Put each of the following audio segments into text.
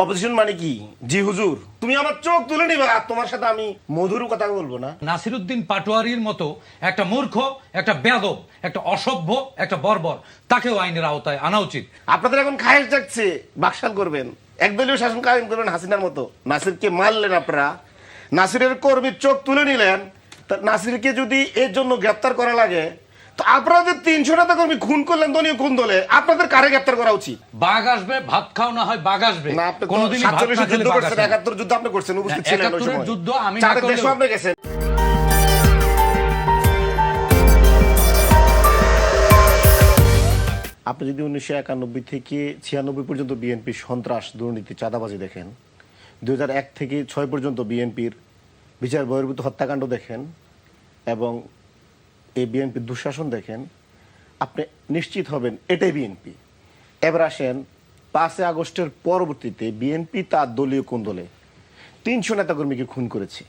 Opposition মানে কি? জি হুজুর, তুমি আমার চোখ তুলে নিবা, তোমার সাথে আমি মধুর কথা বলবো না। নাসিরউদ্দিন পাটোয়ারির মতো একটা মূর্খ, একটা বেয়াদব, একটা অসভ্য, একটা বর্বর, তাকেও আইনের আওতায় আনা উচিত। আপনাদের এখন খায়েশ যাচ্ছে, বাকশাল করবেন, একদলীয় শাসন কায়েম করবেন হাসিনার মতো। নাসিরকে মারলেন আপনারা, নাসিরের কর্মীর চোখ তুলে নিলেন। নাসিরকে যদি এর জন্য গ্রেপ্তার করা লাগে, তো আপনাদের 300 নেতা কর্মী খুন করলেন দলীয় কোন দলে, আপনাদের কারে গ্রেপ্তার করা উচিত? বাঘ আসবে, ভাত খাও না হয় বাঘ আসবে। না, আপনি কোনোদিনই ভাত না খেলে যুদ্ধ বাঘ করছেন, আসবে। 71 যুদ্ধ আপনি করছেন, উপস্থিত ছিলেন ওই 71 সময়। যুদ্ধ আমি না চারের করলেও- দেশেও আপনি গেছেন। আপনি যদি 1991 থেকে 96 পর্যন্ত বিএনপির সন্ত্রাস, দুর্নীতি, চাঁদাবাজি দেখেন, 2001 থেকে 6 পর্যন্ত বিএনপির বিচার বহির্ভূত হত্যাকাণ্ড দেখেন এবং এই বিএনপির দুঃশাসন দেখেন, আপনি নিশ্চিত হবেন এটাই বিএনপি। এবার আসেন 5 আগস্টের পরবর্তীতে বিএনপি তার দলীয় কোন দলে 300 নেতাকর্মীকে খুন করেছে।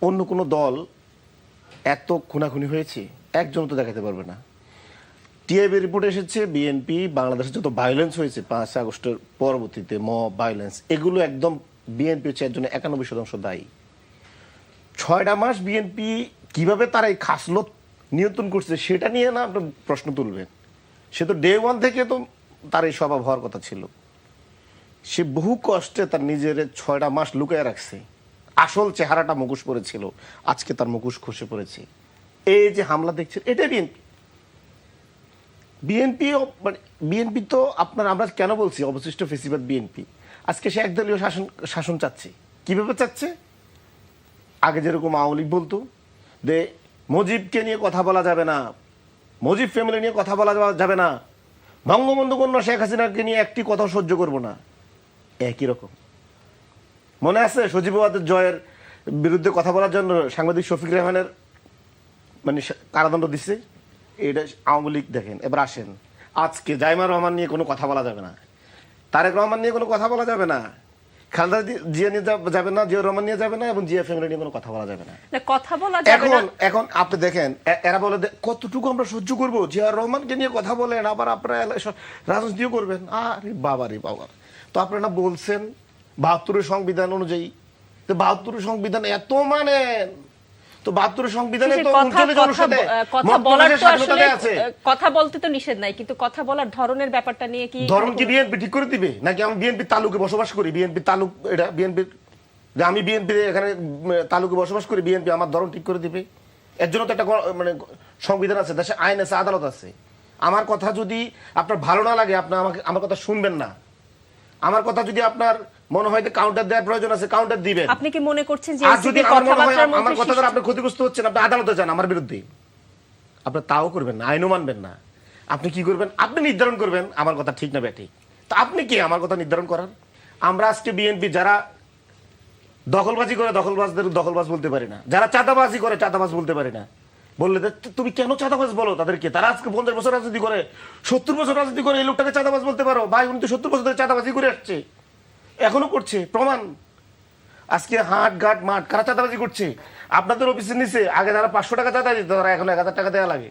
অন্য কোনো দল এত খুনাখুনি হয়েছে একজন তো দেখাতে পারবে না। টিআইবি রিপোর্ট এসেছে বিএনপি বাংলাদেশে যত ভায়োলেন্স হয়েছে 5 আগস্টের পরবর্তীতে, মব ভায়োলেন্স, এগুলো একদম বিএনপি হচ্ছে এর জন্য 91% দায়ী। 6টা মাস বিএনপি কিভাবে তারা এই খাসলত নিয়ন্ত্রণ করছে সেটা নিয়ে না আপনি প্রশ্ন তুলবেন। সে তো ডে 1 থেকে তো তার এই স্বভাব হওয়ার কথা ছিল। সে বহু কষ্টে তার নিজের 6টা মাস লুকিয়ে রাখছে। আসল চেহারাটা মুখোশ পড়েছিল, আজকে তার মুখোশ খসে পড়েছে। এই যে হামলা দেখছেন, এটাই বিএনপি। বিএনপি মানে বিএনপি তো আপনার, আমরা কেন বলছি অবশিষ্ট ফেসিবাদ বিএনপি, আজকে সে একদলীয় শাসন চাচ্ছে। কিভাবে চাচ্ছে? আগে যেরকম আওয়ামী লীগ বলতো যে মুজিবকে নিয়ে কথা বলা যাবে না, মুজিব ফ্যামিলি নিয়ে কথা বলা যাবে না, বঙ্গবন্ধু কন্যা শেখ হাসিনাকে নিয়ে একটি কথা সহ্য করব না, একই রকম। মনে আছে সজীবাবাদের জয়ের বিরুদ্ধে কথা বলার জন্য সাংবাদিক শফিক রেহমানের মানে কারাদণ্ড দিচ্ছে। এটা আওয়ামী লীগ। দেখেন এবার আসেন, আজকে জাইমা রহমান নিয়ে কোনো কথা বলা যাবে না, তারেক রহমান নিয়ে কোনো কথা বলা যাবে না, খালেদা জিয়া নিয়ে যাবে না, জিয়া রহমান নিয়ে যাবে না, এবং জিয়া ফ্যামিলি নিয়ে কোনো কথা বলা যাবে না। কথা বলা যাবে না। এখন আপনি দেখেন এরা বলে কতটুকু আমরা সহ্য করবো, জিয়া রহমানকে নিয়ে কথা বলেন, আবার আপনারা রাজনীতিও করবেন। আরে বাবা রে বাবা, তো আপনারা বলছেন 72 সংবিধান অনুযায়ী, তো 72 সংবিধান এত মানেন, তো 72 সংবিধানে তো 39 অনুচ্ছেদে কথা বলার তো আসলে আছে। কথা বলতে তো নিষেধ নাই, কিন্তু কথা বলার ধরনের ব্যাপারটা নিয়ে কি ধরন কি বিএনপি ঠিক করে দিবে? নাকি আমি বিএনপি তালুকে বসবাস করি, বিএনপি তালুক, এটা বিএনপির যে আমি বিএনপি এখানে তালুকে বসবাস করি, বিএনপি আমার ধরন ঠিক করে দিবে? এর জন্য তো একটা মানে সংবিধান আছে, দেশে আইন আছে, আদালত আছে। আমার কথা যদি আপনার ভালো না লাগে, আপনি আমাকে আমার কথা শুনবেন না। আমার কথা যদি আপনার মনে হয় যে কাউন্টার দেওয়ার প্রয়োজন আছে, কাউন্টার দিবেন। আপনি কি মনে করছেন যে আর যদি আমার মনে হয় কথাবার্তার আমার মধ্যে কথা দ্বারা আপনি ক্ষতিগ্রস্ত হচ্ছেন, আপনি আদালতে যান আমার বিরুদ্ধে, আপনি তাও করবেন না, আইনও মানবেন না। আপনি কি করবেন? আপনি নির্ধারণ করবেন আমার কথা ঠিক না ব্যাঠিক। তা আপনি কি আমার কথা নির্ধারণ করার? আমরা আজকে বিএনপি যারা দখলবাজি করে দখলবাজদের দখলবাজ বলতে পারি না, যারা চাঁদাবাজি করে চাঁদাবাজ বলতে পারি না। বললে তুমি কেন চাঁদাবাজ বলো তাদেরকে? তারা আজকে 50 বছর রাজনীতি করে, 70 বছর রাজনীতি করে, এই লোকটাকে চাঁদাবাজ বলতে পারো? ভাই উনি তো 70 বছর ধরে চাঁদাবাজি করে আসছে, এখনো করছে, প্রমাণ। আজকে হাট ঘাট মাঠ কারা চাঁদাবাজি করছে? আপনাদের অফিসের নিচে আগে যারা 500 টাকা চাঁদা দিত, তারা এখন 1000 টাকা দেওয়া লাগে।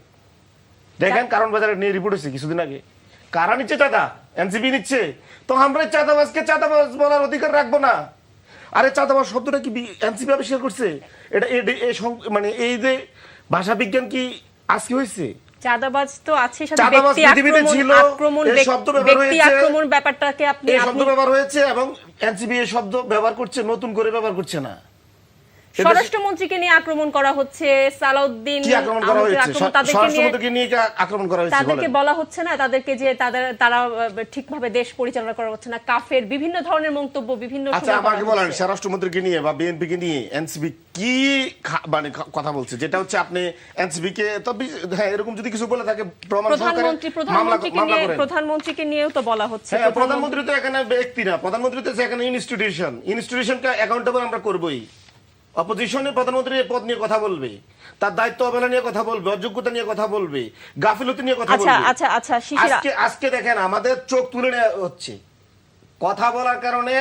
দেখেন কারণ বাজারে নিয়ে রিপোর্ট হয়েছে কিছুদিন আগে, কারা নিচ্ছে চাঁদা? এনসিপি নিচ্ছে। তো আমরা চাঁদাবাজকে চাঁদাবাজ বলার অধিকার রাখবো না। আরে চাঁদাবাজ শব্দটা কি এনসিপি আবিষ্কার করছে? এটা মানে এই যে ভাষা বিজ্ঞান কি আজকে হয়েছে? চাঁদাবাজ তো আছে, সাথে চাঁদাবাজ ব্যক্তি পৃথিবীতে ছিল, এই শব্দ ব্যবহার ব্যক্তি হয়েছে, আক্রমণ ব্যাপারটাকে আপনি এই শব্দ ব্যবহার হয়েছে এবং এনসিপি এই শব্দ ব্যবহার করছে, নতুন করে ব্যবহার করছে না। স্বরাষ্ট্রমন্ত্রীকে নিয়ে আক্রমণ করা হচ্ছে, সালাউদ্দিন কি আক্রমণ করা হয়েছে? স্বরাষ্ট্রমন্ত্রীকে নিয়ে আক্রমণ করা হয়েছে, তাদেরকে বলা হচ্ছে না, তাদেরকে যে তারা ঠিকভাবে দেশ পরিচালনা করা হচ্ছে না, কাফের বিভিন্ন ধরনের মন্তব্য বিভিন্ন সময়। আচ্ছা আমাকে বলেন, স্বরাষ্ট্রমন্ত্রীকে নিয়ে বা বিএনপিকে নিয়ে এনসিপি কি মানে কথা বলছে? যেটা হচ্ছে আপনি এনসিপি কে তো হ্যাঁ এরকম যদি কিছু বলে থাকে প্রমাণ সহকারে প্রধানমন্ত্রীকে নিয়েও তো বলা হচ্ছে। হ্যাঁ, প্রধানমন্ত্রী তো এখানে ব্যক্তি না, প্রধানমন্ত্রী তো এখানে ইনস্টিটিউশনকে অ্যাকাউন্টেবল আমরা করবই। অপোজিশনের প্রধানমন্ত্রী পদ নিয়ে কথা বলবে, তার দায়িত্ব অবহেলা নিয়ে কথা বলবে, অযোগ্যতা নিয়ে কথা বলবে, গাফিলতি নিয়ে কথা বলবে। আজকে দেখেন আমাদের চোখ তুলে নেওয়া হচ্ছে কথা বলার কারণে।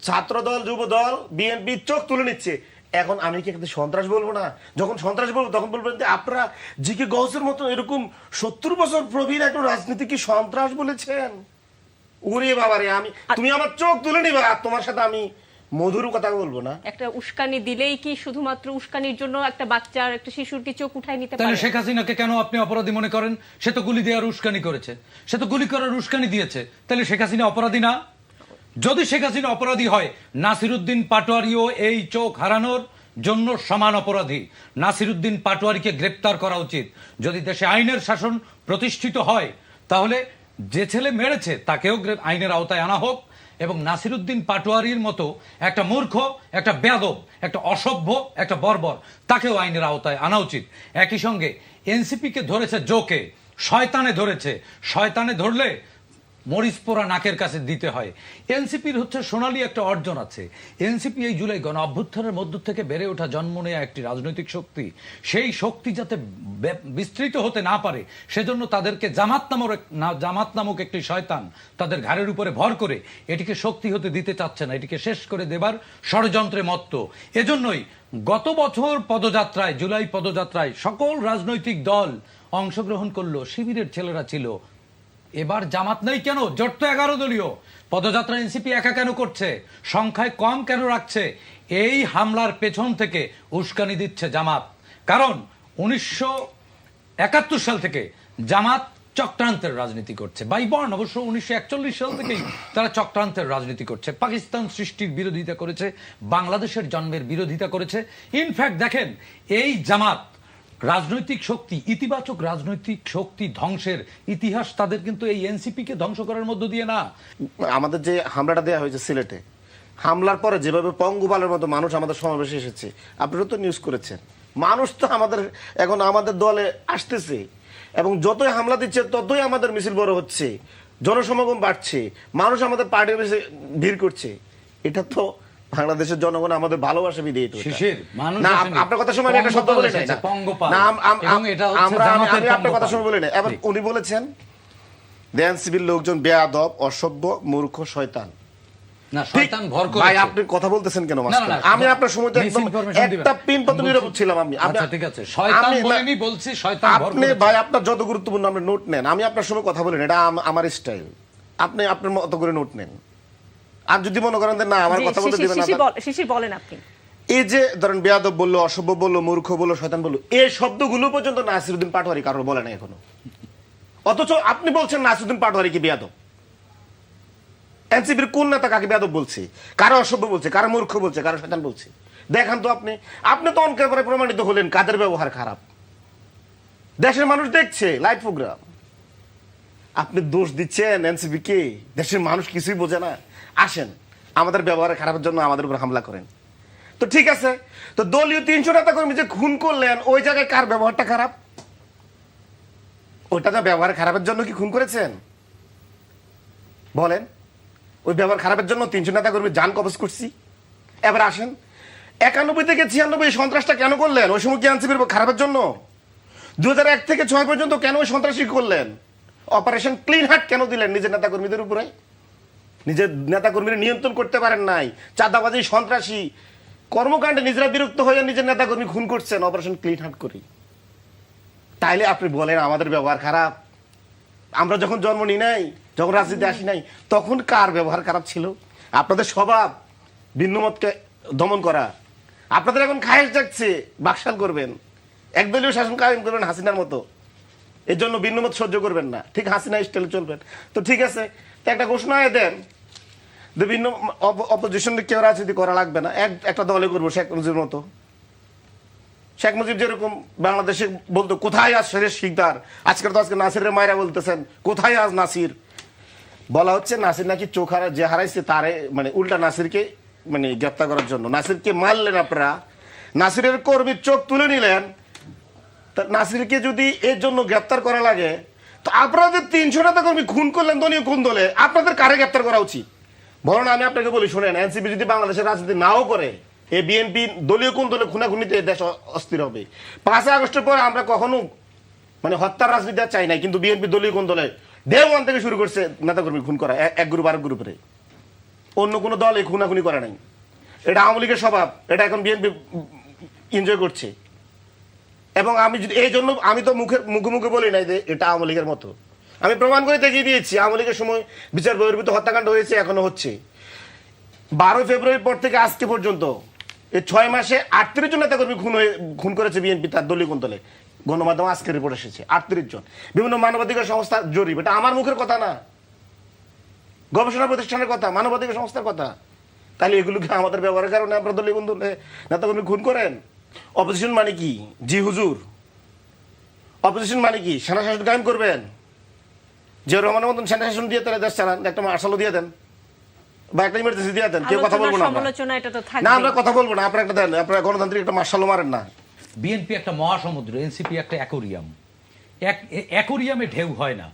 ছাত্র দল, যুব দল, বিএনপি চোখ তুলে নিচ্ছে। এখন আমি কি একটা সন্ত্রাস বলবো না? যখন সন্ত্রাস বলবো তখন বলবেন যে আপনারা জি কে গৌসের মতো এরকম 70 বছর প্রবীণ একজন রাজনীতি কি সন্ত্রাস বলেছেন? উরে বাবারে, আমি তুমি আমার চোখ তুলে নিবা, আর তোমার সাথে আমি মধুর কথা বলবো না? একটা উস্কানি দিলেই কি শুধুমাত্র উস্কানির জন্য একটা বাচ্চার একটা শিশুর কি চোখ উঠায় নিতে তাহলে পারে? শেখ হাসিনাকে কেন আপনি অপরাধী মনে করেন? সে তো গুলি দেওয়ার উস্কানি করেছে, সে তো গুলি করার উস্কানি দিয়েছে। তাহলে শেখ হাসিনা অপরাধী না? যদি শেখ হাসিনা অপরাধী হয়, নাসিরউদ্দিন পাটোয়ারিও এই চোখ হারানোর জন্য সমান অপরাধী। নাসিরউদ্দিন পাটোয়ারিকে গ্রেপ্তার করা উচিত। যদি দেশে আইনের শাসন প্রতিষ্ঠিত হয়, তাহলে যে ছেলে মেরেছে তাকেও আইনের আওতায় আনা হোক, এবং নাসিরউদ্দিন পাটোয়ারির মতো একটা মূর্খ, একটা বেয়াদব, একটা অসভ্য, একটা বর্বর, তাকেও আইনের আওতায় আনা উচিত। একই সঙ্গে এনসিপিকে ধরেছে জোকে, শয়তানে ধরেছে। শয়তানে ধরলে মরিচ পোড়া নাকের কাছে দিতে হয়। এনসিপির হচ্ছে সোনালী একটা অর্জন আছে। এনসিপি এই জুলাই গণ অভ্যুত্থানের মধ্য থেকে বেড়ে ওঠা, জন্ম নেয়া একটি রাজনৈতিক শক্তি। সেই শক্তি যাতে বিস্তৃত হতে না পারে, সেজন্য তাদেরকে জামাত নামক একটি শয়তান তাদের ঘাড়ের উপরে ভর করে এটিকে শক্তি হতে দিতে চাচ্ছে না, এটিকে শেষ করে দেবার ষড়যন্ত্রে মত্ত। এজন্যই গত বছর পদযাত্রায়, জুলাই পদযাত্রায় সকল রাজনৈতিক দল অংশগ্রহণ করলো, শিবিরের ছেলেরা ছিল। এবার জামাত নেই কেন? জোট তো 11 দলীয়। পদযাত্রা এনসিপি একা কেন করছে? সংখ্যায় কম কেন রাখছে? এই হামলার পেছন থেকে উস্কানি দিচ্ছে জামাত। কারণ 1971 সাল থেকে জামাত চক্রান্তের রাজনীতি করছে। বাই বর্ণ অবশ্য 1941 সাল থেকেই তারা চক্রান্তের রাজনীতি করছে। পাকিস্তান সৃষ্টির বিরোধিতা করেছে, বাংলাদেশের জন্মের বিরোধিতা করেছে। ইনফ্যাক্ট দেখেন, এই জামাত রাজনৈতিক শক্তি, ইতিবাচক রাজনৈতিক শক্তি ধ্বংসের ইতিহাস তাদের, কিন্তু এই এনসিপি কে ধ্বংস করার মধ্য দিয়ে না। আমাদের যে হামলাটা দেওয়া হয়েছে সিলেটে, হামলার পরে যেভাবে পঙ্গুবালের মতো মানুষ আমাদের সমাবেশে এসেছে, আপনারা তো নিউজ করেছেন। মানুষ তো এখন আমাদের দলে আসতেছে, এবং যতই হামলা দিচ্ছে ততই আমাদের মিছিল বড় হচ্ছে, জনসমাগম বাড়ছে, মানুষ আমাদের পার্টির বেশি ভিড় করছে। এটা তো বাংলাদেশের জনগণ আমাদের ভালোবাসা বিদিয়ে না। আপনার কথা সময় একটা শব্দ বলে নাই না, আমি আপনার কথা সময় বলি না। এবার উনি বলেছেন এনসিপির লোকজন বেয়াদব, অসভ্য, মূর্খ, শয়তান। না, শয়তান ভর করেছে। ভাই আপনি কথা বলতেছেন কেন? আমি আপনার সময় তো একদম একটা পিন পর্যন্ত নীরব ছিলাম। আমি আচ্ছা ঠিক আছে, শয়তান বলিনি, বলছি শয়তান ভর আপনি করেছে। ভাই আপনার যত গুরুত্বপূর্ণ আপনি নোট নেন, আমি আপনার সময় কথা বলি না, এটা আমার স্টাইল। আপনি আপনার মতো করে নোট নেন। আর যদি মনে করেন না আমার কথা বলতে দিবেন না, শিশির বলেন আপনি। এই যে ধরেন বেয়াদব বললো, অসভ্য বললো, মূর্খ বললো, শয়তান বললো, এই শব্দগুলো পর্যন্ত নাসিরউদ্দিন পাটোয়ারি কারোর বলে না এখনো। অথচ আপনি বলছেন নাসিরউদ্দিন পাটোয়ারি কি বেয়াদব? এনসিপির কোন নেতা কাকে বেয়াদব বলছে, কারো অসভ্য বলছে, কারো মূর্খ বলছে, কারো শয়তান বলছে? দেখান তো আপনি। আপনি তো অনেক ব্যাপারে প্রমাণিত হলেন কাদের ব্যবহার খারাপ। দেশের মানুষ দেখছে লাইভ প্রোগ্রাম, আপনি দোষ দিচ্ছেন এনসিপি কে? দেশের মানুষ কিছুই বোঝে না। আসেন, আমাদের ব্যবহার খারাপের জন্য আমাদের উপর হামলা করেন তো ঠিক আছে। তো দলীয় 300 নেতা কর্মী যে খুন করলেন, ওই জায়গায় কার ব্যবহারটা খারাপ? ওইটা তো ব্যবহার খারাপের জন্য কি খুন করেছেন? বলেন, ওই ব্যবহার খারাপের জন্য 300 নেতা কর্মী জান কবজ করছি। এবার আসেন, 91 থেকে 96 সন্ত্রাসটা কেন করলেন? ওই সময় কি এনসিপির খারাপের জন্য? 2001 থেকে 6 পর্যন্ত কেন ওই সন্ত্রাসী করলেন? অপারেশন ক্লিন হার্ট কেন দিলেন নিজের নেতা কর্মীদের উপরে? নিজের নেতা কর্মীরা নিয়ন্ত্রণ করতে পারেন নাই, চাঁদাবাজি, সন্ত্রাসী কর্মকাণ্ডে নিজেরা বিরক্ত হয়ে নিজের নেতা কর্মী খুন করছেন অপারেশন ক্লিন হার্ট করি। তাইলে আপনি বলেন আমাদের ব্যবহার খারাপ? আমরা যখন জন্ম নিই নাই, যখন রাজনীতি আসি নাই, তখন কার ব্যবহার খারাপ ছিল? আপনাদের স্বভাব ভিন্নমতকে দমন করা। আপনাদের এখন খায়েশ যাচ্ছে, বাকশাল করবেন, একদলীয় শাসন কায়েম করবেন হাসিনার মতো। এর জন্য ভিন্নমত সহ্য করবেন না, ঠিক হাসিনা স্টাইলে চলবেন। তো ঠিক আছে, একটা ঘোষণা দেন, বিভিন্ন অপোজিশনের কেউ রাজনীতি করা লাগবে না, একটা দলে করবো শেখ মুজিবের মতো। শেখ মুজিব যেরকম বাংলাদেশে বলতো কোথায় আজ শেরের শিকদার, আজকে নাসিরের মায়েরা বলতেছেন কোথায় আজ নাসির। বলা হচ্ছে নাসির নাকি চোখ যে হারাইছে তারে, মানে উল্টা নাসিরকে গ্রেপ্তার করার জন্য। নাসিরকে মারলেন আপনারা, নাসিরের কর্মীর চোখ তুলে নিলেন। নাসিরকে যদি এর জন্য গ্রেপ্তার করা লাগে, তো আপনারা যে 300 নেতা কর্মী খুন করলেন দলীয় কোন দলে, আপনাদের কারে গ্রেপ্তার করা উচিত? বরং আমি আপনাকে বলি শোনেন, এনসিপি যদি বাংলাদেশের রাজনীতি নাও করে, এই বিএনপি দলীয় কোন দলে খুনাখুনিতে দেশ অস্থির হবে। 5 আগস্টের পর আমরা কখনো হত্যার রাজনীতি চাই নাই, কিন্তু বিএনপি দলীয় কোন দলে ডে 1 থেকে শুরু করছে নেতাকর্মী খুন করা, এক গ্রুপ আরেক গ্রুপে। অন্য কোনো দল এই খুনাখুনি করে নাই। এটা আওয়ামী লীগের স্বভাব, এটা এখন বিএনপি এনজয় করছে। এবং আমি যদি এই জন্য আমি তো মুখে মুখে বলি নাই যে এটা আওয়ামী লীগের মতো, আমি প্রমাণ করে দেখিয়ে দিয়েছি আওয়ামী লীগের সময় বিচার বহির্ভূত হত্যাকাণ্ড হয়েছে, এখনো হচ্ছে। 12 ফেব্রুয়ারির পর থেকে আজকে পর্যন্ত এই 6 মাসে 38 জন নেতাকর্মী খুন করেছে বিএনপি তার দলীয় কোন্দলে। গণমাধ্যমে আজকে রিপোর্ট এসেছে 38 জন। বিভিন্ন মানবাধিকার সংস্থা জরিপ, এটা আমার মুখের কথা না, গবেষণা প্রতিষ্ঠানের কথা, মানবাধিকার সংস্থার কথা। তাহলে এগুলোকে আমাদের ব্যবহারের কারণে আপনার দলীয় বন্ধু নেতাকর্মী খুন করেন? অপোজিশন মানে কি? জি হুজুর, অপোজিশন মানে কি? সেনা শাসন কায়েম করবেন? জিয়া রহমানের মতন সেনা শাসন দিয়ে তাহলে দেশ চালান, একটা মার্শালও দিয়ে দেন বা একটা ইমার্জেন্সি দিয়ে দেন, কেউ কথা বলবো না। সমালোচনা এটা তো না, থাকবে আমরা কথা বলবো না, আপনারা একটা দেন, আপনারা গণতান্ত্রিক একটা মার্শালও মারেন না। বিএনপি একটা মহাসমুদ্র, এনসিপি একটা অ্যাকোরিয়াম। অ্যাকোরিয়ামে ঢেউ হয় না,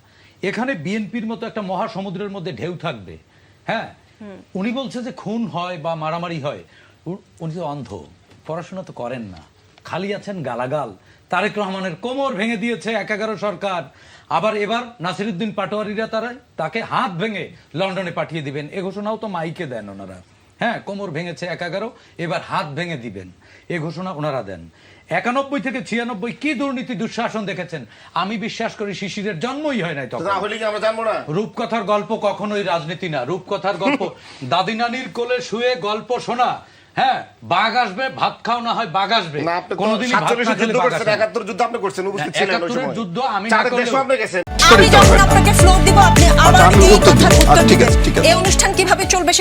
এখানে বিএনপির মতো একটা মহাসমুদ্রের মধ্যে ঢেউ থাকবে। হ্যাঁ, উনি বলছে যে খুন হয় বা মারামারি হয়, উনি তো অন্ধ, পড়াশোনা তো করেন না, খালি আছেন গালাগাল। তারেক রহমানের কোমর ভেঙে দিয়েছে 11 সরকার, আবার এবার নাসিরুদ্দিন পাটোয়ারিরা তাকে হাত ভেঙে লন্ডনে পাঠিয়ে দিবেন, এ ঘোষণাও তো মাইকে দেন ওনারা। হ্যাঁ, কোমর ভেঙেছে 11, এবার হাত ভেঙে দিবেন, এ ঘোষণা ওনারা দেন। 91 থেকে 96 কি দুর্নীতি দুঃশাসন দেখেছেন। আমি বিশ্বাস করি শিশিরের জন্মই হয় নাই তখন। তাহলে কি আমরা জানবো না? রূপকথার গল্প কখনোই রাজনীতি না, রূপকথার গল্প দাদি নানির কোলে শুয়ে গল্প শোনা। হ্যাঁ, বাঘ আসবে, ভাত খাও না হয় বাঘ আসবে, না, আপনি তো কোনোদিনই ভাত 47 না খেলে যুদ্ধ বাঘ করছেন, আসবে না। 71 যুদ্ধ আপনি করছেন, উপস্থিত ছিলেন ওই 71 সময়। যুদ্ধ আমি না চারের দেশও করলেও- আপনি গেছেন। আমি যখন আপনাকে ফ্লোর দিব আপনি আবার আমি এই উত্তর কথার দিব। উত্তর ঠিক দিবেন। আছে, ঠিক আছে। এই অনুষ্ঠান কিভাবে চলবে